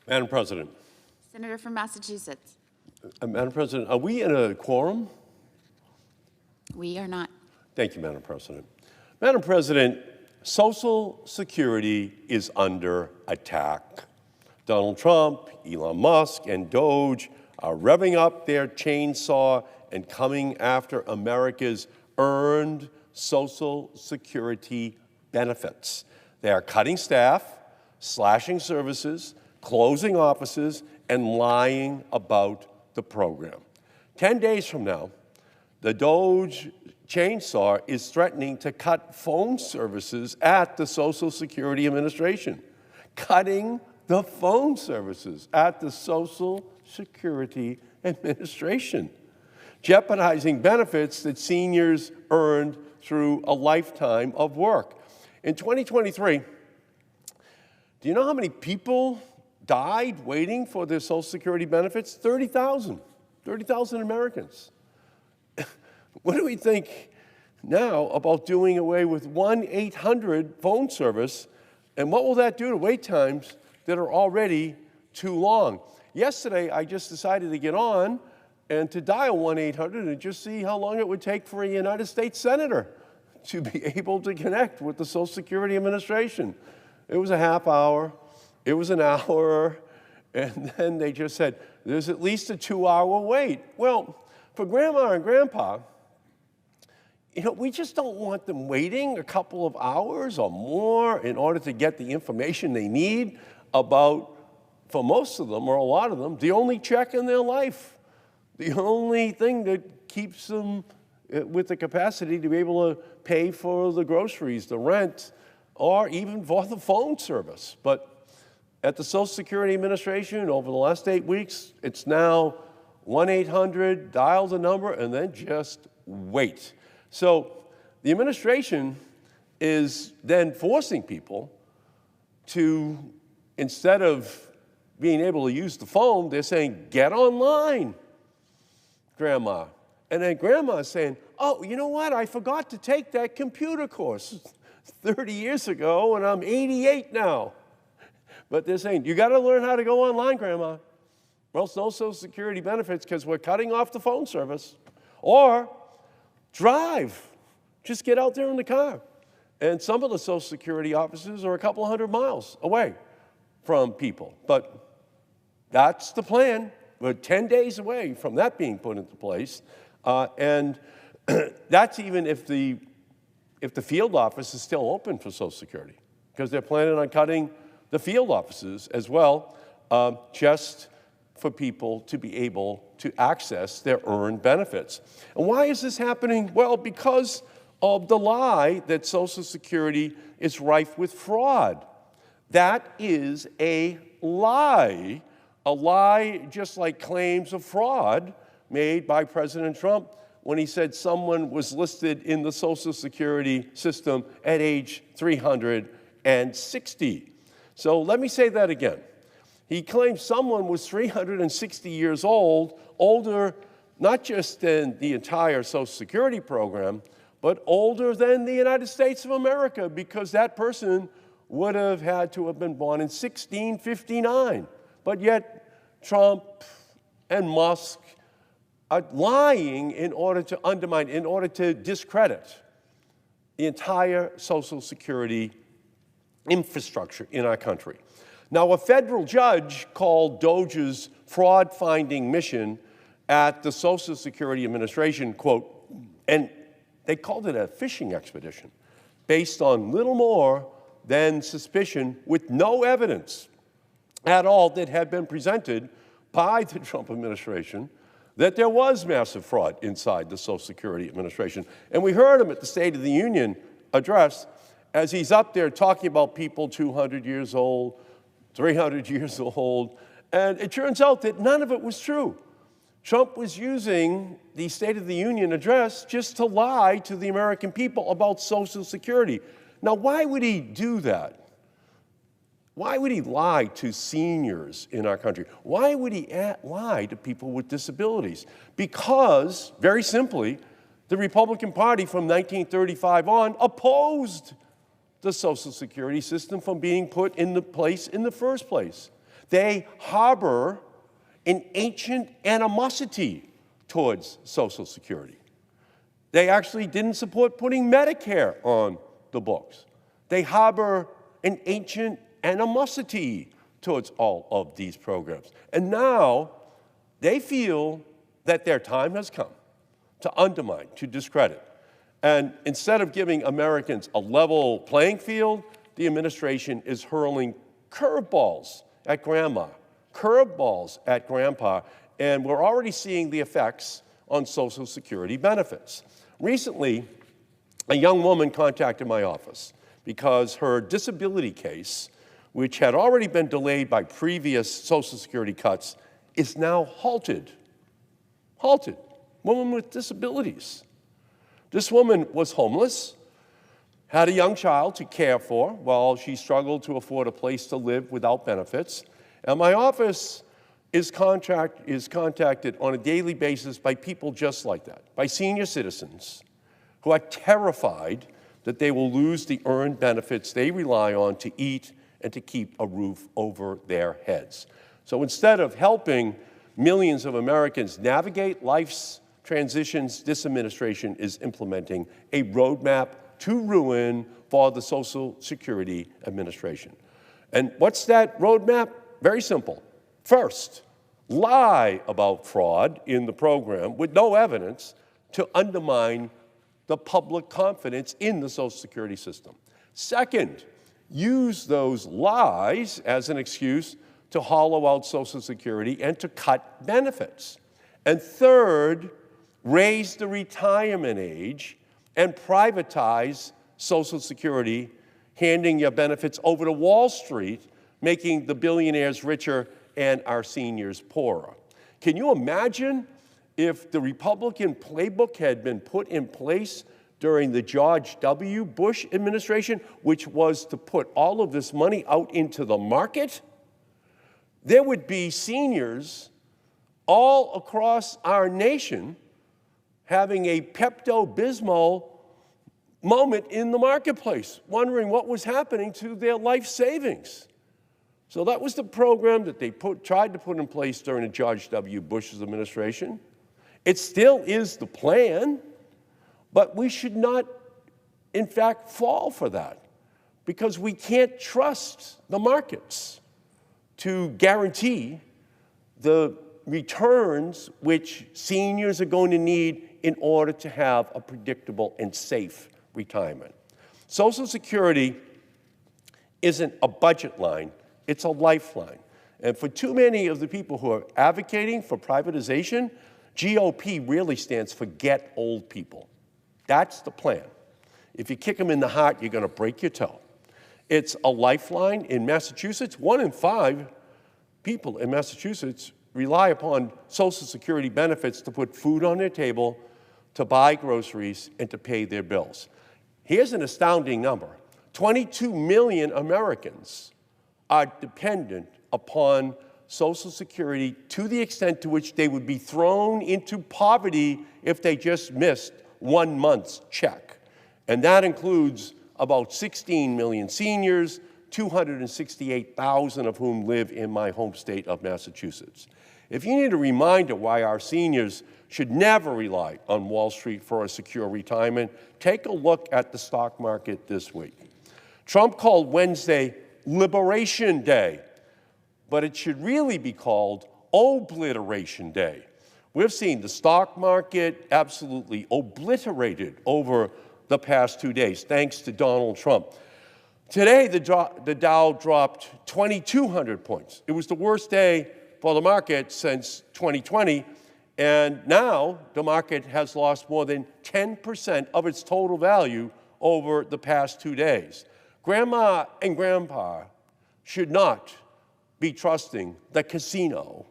Madam President. Senator from Massachusetts. Madam President, are we in a quorum? We are not. Thank you, Madam President. Madam President, Social Security is under attack. Donald Trump, Elon Musk, and Doge are revving up their chainsaw and coming after America's earned Social Security benefits. They are cutting staff, slashing services, closing offices, and lying about the program. 10 days from now, the Doge chainsaw is threatening to cut phone services at the Social Security Administration. Cutting the phone services at the Social Security Administration. Jeopardizing benefits that seniors earned through a lifetime of work. In 2023, do you know how many people died waiting for their Social Security benefits? 30,000. 30,000 Americans. What do we think now about doing away with 1-800 phone service, and what will that do to wait times that are already too long? Yesterday, I just decided to get on and to dial 1-800 and just see how long it would take for a United States Senator to be able to connect with the Social Security Administration. It was a half hour, it was an hour, and then they just said, there's at least a 2-hour wait. Well, for Grandma and Grandpa, we just don't want them waiting a couple of hours or more in order to get the information they need about, for most of them or a lot of them, the only check in their life, the only thing that keeps them with the capacity to be able to pay for the groceries, the rent, or even for the phone service. But at the Social Security Administration, over the last 8 weeks, it's now 1-800, dial the number, and then just wait. So the administration is then forcing people to, instead of being able to use the phone, they're saying, get online, Grandma. And then Grandma is saying, oh, you know what? I forgot to take that computer course 30 years ago, and I'm 88 now. But they're saying, you got to learn how to go online, Grandma. Or else no Social Security benefits because we're cutting off the phone service. Or drive. Just get out there in the car. And some of the Social Security offices are a couple of 100 miles away from people. But that's the plan. We're 10 days away from that being put into place. And that's even if the field office is still open for Social Security, because they're planning on cutting the field offices as well, just for people to be able to access their earned benefits. And why is this happening? Well, because of the lie that Social Security is rife with fraud. That is a lie just like claims of fraud made by President Trump when he said someone was listed in the Social Security system at age 360. So let me say that again. He claimed someone was 360 years old, older not just than the entire Social Security program, but older than the United States of America, because that person would have had to have been born in 1659. But yet Trump and Musk are lying in order to undermine, in order to discredit the entire Social Security infrastructure in our country. Now, a federal judge called Doge's fraud-finding mission at the Social Security Administration, quote, and they called it a fishing expedition, based on little more than suspicion with no evidence at all that had been presented by the Trump administration that there was massive fraud inside the Social Security Administration. And we heard him at the State of the Union address as he's up there talking about people 200 years old, 300 years old, and it turns out that none of it was true. Trump was using the State of the Union address just to lie to the American people about Social Security. Now, why would he do that? Why would he lie to seniors in our country? Why would he lie to people with disabilities? Because, very simply, the Republican Party from 1935 on opposed the Social Security system from being put into place in the first place. They harbor an ancient animosity towards Social Security. They actually didn't support putting Medicare on the books. They harbor an ancient animosity towards all of these programs. And now they feel that their time has come to undermine, to discredit. And instead of giving Americans a level playing field, the administration is hurling curveballs at grandma, curveballs at grandpa, and we're already seeing the effects on Social Security benefits. Recently, a young woman contacted my office because her disability case, which had already been delayed by previous Social Security cuts, is now halted. Halted. Woman with disabilities. This woman was homeless, had a young child to care for while she struggled to afford a place to live without benefits. And my office is contacted on a daily basis by people just like that, by senior citizens who are terrified that they will lose the earned benefits they rely on to eat and to keep a roof over their heads. So instead of helping millions of Americans navigate life's transitions, this administration is implementing a roadmap to ruin for the Social Security Administration. And what's that roadmap? Very simple. First, lie about fraud in the program with no evidence to undermine the public confidence in the Social Security system. Second, use those lies as an excuse to hollow out Social Security and to cut benefits. And third, raise the retirement age and privatize Social Security, handing your benefits over to Wall Street, making the billionaires richer and our seniors poorer. Can you imagine if the Republican playbook had been put in place during the George W. Bush administration, which was to put all of this money out into the market? There would be seniors all across our nation having a Pepto-Bismol moment in the marketplace, wondering what was happening to their life savings. So that was the program that they tried to put in place during the George W. Bush's administration. It still is the plan, but we should not, in fact, fall for that because we can't trust the markets to guarantee the returns which seniors are going to need in order to have a predictable and safe retirement. Social Security isn't a budget line, it's a lifeline. And for too many of the people who are advocating for privatization, GOP really stands for get old people. That's the plan. If you kick them in the heart, you're going to break your toe. It's a lifeline. In Massachusetts, 1 in 5 people in Massachusetts rely upon Social Security benefits to put food on their table, to buy groceries, and to pay their bills. Here's an astounding number. 22 million Americans are dependent upon Social Security to the extent to which they would be thrown into poverty if they just missed 1 month's check. And that includes about 16 million seniors, 268,000 of whom live in my home state of Massachusetts. If you need a reminder why our seniors should never rely on Wall Street for a secure retirement, take a look at the stock market this week. Trump called Wednesday Liberation Day, but it should really be called Obliteration Day. We've seen the stock market absolutely obliterated over the past 2 days, thanks to Donald Trump. Today, the Dow dropped 2,200 points. It was the worst day for the market since 2020, and now the market has lost more than 10% of its total value over the past 2 days. Grandma and grandpa should not be trusting the casino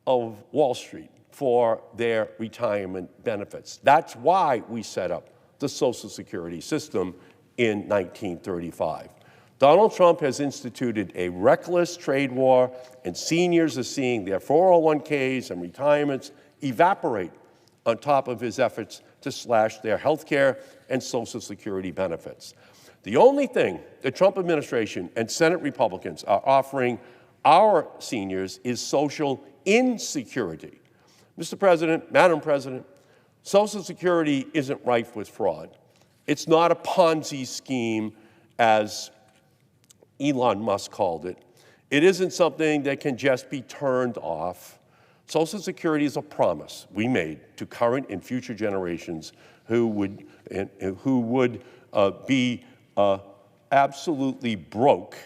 of Wall Street for their retirement benefits. That's why we set up the Social Security system in 1935. Donald Trump has instituted a reckless trade war, and seniors are seeing their 401ks and retirements evaporate on top of his efforts to slash their health care and Social Security benefits. The only thing the Trump administration and Senate Republicans are offering our seniors is social insecurity. Mr. President, Madam President, Social Security isn't rife with fraud. It's not a Ponzi scheme, as Elon Musk called it. It isn't something that can just be turned off. Social Security is a promise we made to current and future generations who would be absolutely broke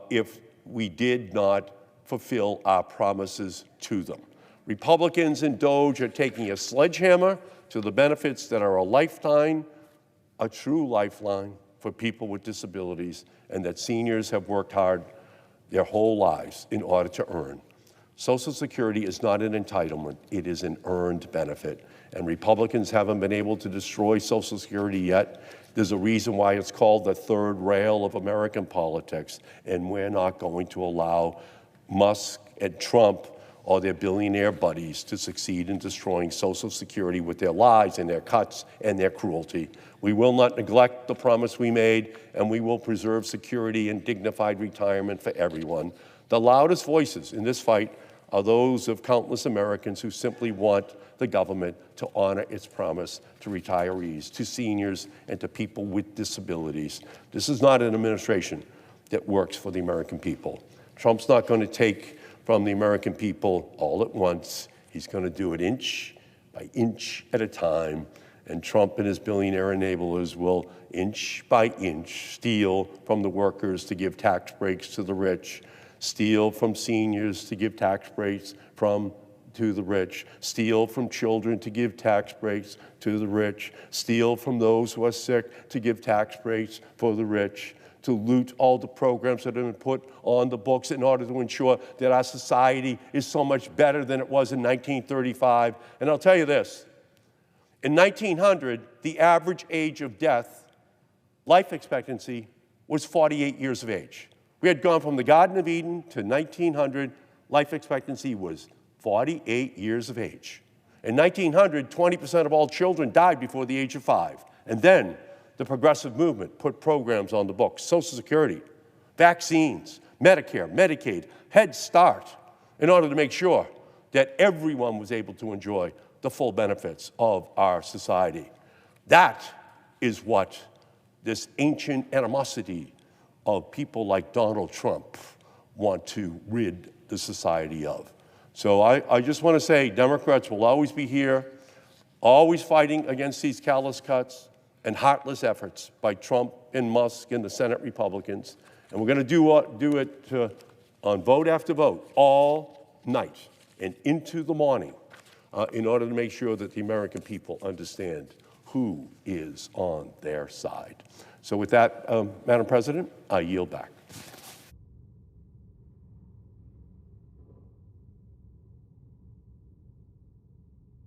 if we did not fulfill our promises to them. Republicans and Doge are taking a sledgehammer to the benefits that are a lifeline, a true lifeline for people with disabilities, and that seniors have worked hard their whole lives in order to earn. Social Security is not an entitlement, it is an earned benefit. And Republicans haven't been able to destroy Social Security yet. There's a reason why it's called the third rail of American politics, and we're not going to allow Musk and Trump or their billionaire buddies to succeed in destroying Social Security with their lies and their cuts and their cruelty. We will not neglect the promise we made, and we will preserve security and dignified retirement for everyone. The loudest voices in this fight are those of countless Americans who simply want the government to honor its promise to retirees, to seniors, and to people with disabilities. This is not an administration that works for the American people. Trump's not going to take from the American people all at once. He's going to do it inch by inch at a time, and Trump and his billionaire enablers will inch by inch steal from the workers to give tax breaks to the rich, steal from seniors to give tax breaks to the rich, steal from children to give tax breaks to the rich, steal from those who are sick to give tax breaks for the rich, to loot all the programs that have been put on the books in order to ensure that our society is so much better than it was in 1935. And I'll tell you this, in 1900, the average age of death, life expectancy, was 48 years of age. We had gone from the Garden of Eden to 1900, life expectancy was 48 years of age. In 1900, 20% of all children died before the age of 5. And then the progressive movement put programs on the books, Social Security, vaccines, Medicare, Medicaid, Head Start, in order to make sure that everyone was able to enjoy the full benefits of our society. That is what this ancient animosity of people like Donald Trump want to rid the society of. So I just want to say Democrats will always be here, always fighting against these callous cuts and heartless efforts by Trump and Musk and the Senate Republicans. And we're going to do it on vote after vote, all night and into the morning, in order to make sure that the American people understand who is on their side. So with that, Madam President, I yield back.